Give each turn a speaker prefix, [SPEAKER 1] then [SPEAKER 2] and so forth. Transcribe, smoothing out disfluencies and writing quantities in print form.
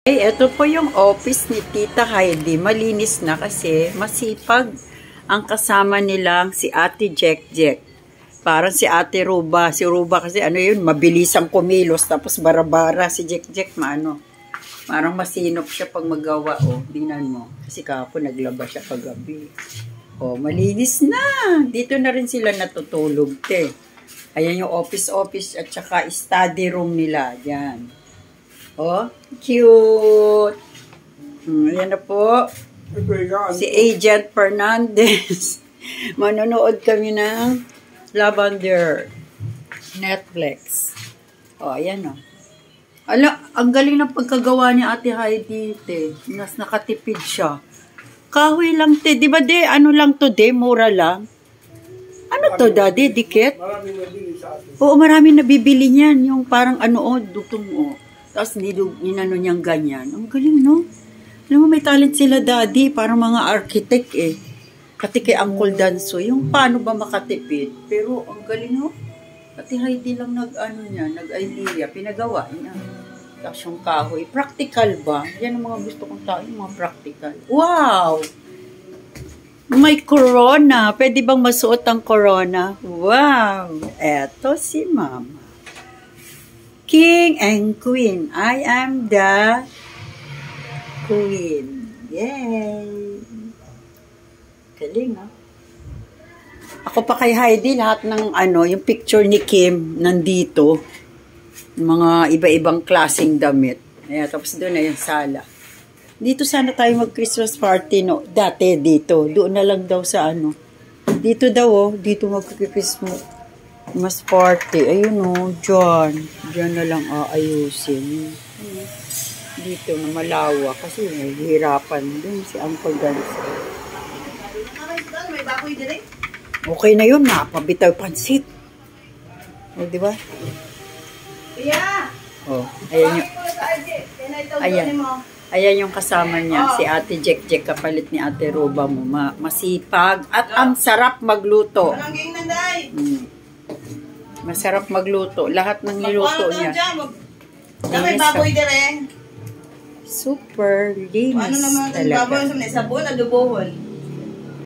[SPEAKER 1] Ito po yung office ni Tita Heidi. Malinis na kasi masipag ang kasama nilang si Ate Jack. Parang si Ate Ruba. Si Ruba kasi ano yun, mabilisang kumilos. Tapos bara-bara si Jack maano. Parang masinop siya pag magawa. O, tingnan mo. Kasi kahapon naglaba siya paggabi. O, malinis na. Dito na rin sila natutulog, te. Ayan yung office at saka study room nila. Yan. Oh, cute. Ayan na po. Si Agent Fernandez. Manonood kami ng Lavender. Netflix. Oh, ayan o. Ala, ang galing ng pagkagawa ni Ate Heidi, te. Nakatipid siya. Kahoy lang, te. Di ba, de? Ano lang to, de? Mura lang. Ano to, daddy? Dikit?
[SPEAKER 2] Maraming nabili sa atin.
[SPEAKER 1] Oo, maraming nabibili niyan. Yung parang ano, dutong, Tapos inano niyang ganyan. Ang galing, no? Alam mo, may talent sila, daddy. Parang mga architect, eh. Pati kay Uncle Danso. Yung paano ba makatipid. Pero, ang galing, no? Pati Heidi lang nag-idea. Pinagawa niya. Tapos yung kahoy. Practical ba? Yan ang mga gusto kong tao. Yung mga practical. Wow! May corona. Pwede bang masuot ang corona? Wow! Eto si Mama. King and Queen. I am the Queen. Yay! Galing, ha? Ako pa kay Heidi, lahat ng yung picture ni Kim nandito. Mga iba-ibang klaseng damit. Ayan, tapos doon na yung sala. Dito sana tayo mag-Christmas party, no? Dati dito. Doon na lang daw sa Dito daw, dito mag-Christmas mas party. Ayun dyan. Dyan na lang aayusin. Dito na malawa. Kasi hirapan din si Uncle Danso. Okay na yun. Napabitaw pansit. O, diba? Ayan yung ayan yung kasama niya. Si Ate Jack kapalit ni Ate Ruba mo. Masipag. At ang sarap magluto. Masarap magluto. Lahat ng niluto niya. Super linis talaga.
[SPEAKER 3] Sabon, adobohon.